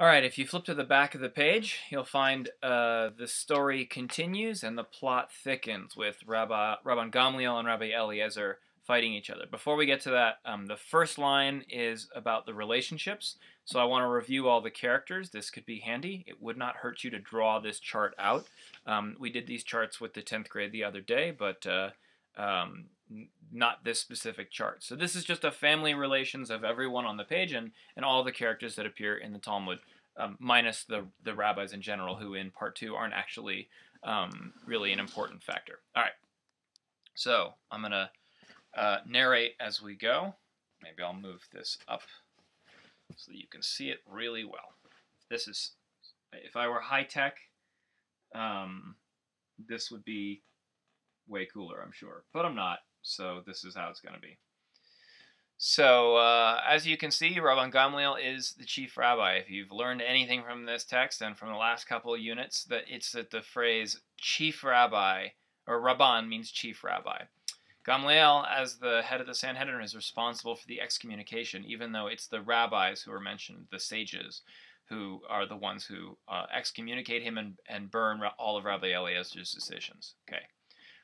All right, if you flip to the back of the page, you'll find the story continues and the plot thickens with Rabban Gamliel and Rabbi Eliezer fighting each other. Before we get to that, the first line is about the relationships. So I want to review all the characters. This could be handy. It would not hurt you to draw this chart out. We did these charts with the 10th grade the other day, but not this specific chart. So this is just a family relations of everyone on the page and all the characters that appear in the Talmud, minus the rabbis in general, who in part 2 aren't actually really an important factor. All right, so I'm going to narrate as we go. Maybe I'll move this up so that you can see it really well. This is, if I were high-tech, this would be way cooler, I'm sure. But I'm not, so this is how it's going to be. So, as you can see, Rabban Gamliel is the chief rabbi. If you've learned anything from this text and from the last couple of units, that it's that the phrase chief rabbi, or Rabban, means chief rabbi. Gamliel, as the head of the Sanhedrin, is responsible for the excommunication, even though it's the rabbis who are mentioned, the sages, who are the ones who excommunicate him and burn all of Rabbi Eliezer's decisions. Okay.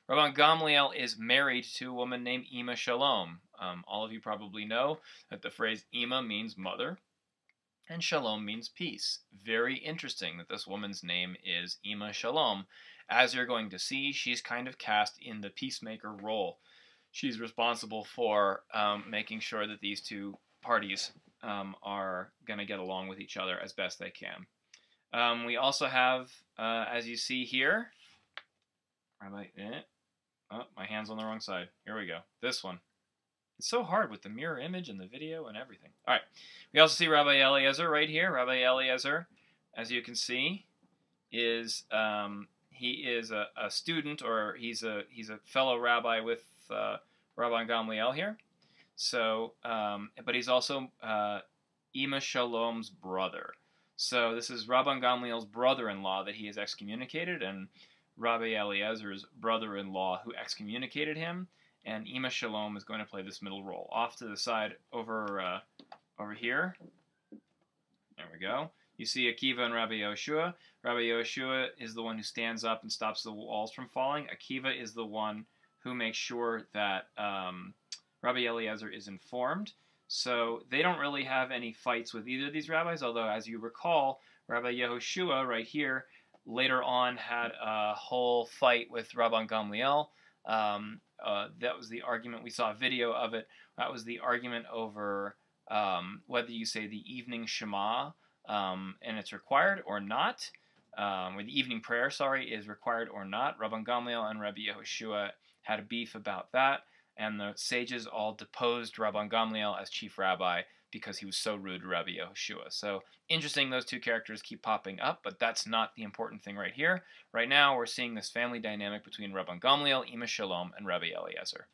Rabban Gamliel is married to a woman named Ima Shalom. All of you probably know that the phrase Ima means mother, and Shalom means peace. Very interesting that this woman's name is Ima Shalom. As you're going to see, she's kind of cast in the peacemaker role. She's responsible for making sure that these two parties are going to get along with each other as best they can. We also have, as you see here, oh, my hand's on the wrong side. Here we go. This one. It's so hard with the mirror image and the video and everything. All right. We also see Rabbi Eliezer right here. Rabbi Eliezer, as you can see, is he is a student, or he's a fellow rabbi with Rabban Gamliel here. So, but he's also Ima Shalom's brother. So this is Rabban Gamliel's brother-in-law that he has excommunicated, and Rabbi Eliezer's brother-in-law who excommunicated him, and Ima Shalom is going to play this middle role. Off to the side over here, there we go. You see Akiva and Rabbi Yoshua. Rabbi Yoshua is the one who stands up and stops the walls from falling. Akiva is the one who makes sure that Rabbi Eliezer is informed. So they don't really have any fights with either of these rabbis, although, as you recall, Rabbi Yehoshua right here later on had a whole fight with Rabban Gamliel. That was the argument. We saw a video of it. That was the argument over whether you say the evening Shema and it's required or not, or the evening prayer, sorry, is required or not. Rabban Gamliel and Rabbi Yehoshua had a beef about that, and the sages all deposed Rabban Gamliel as chief rabbi because he was so rude to Rabbi Yehoshua. So interesting, those two characters keep popping up, but that's not the important thing right here. Right now, we're seeing this family dynamic between Rabban Gamliel, Ima Shalom, and Rabbi Eliezer.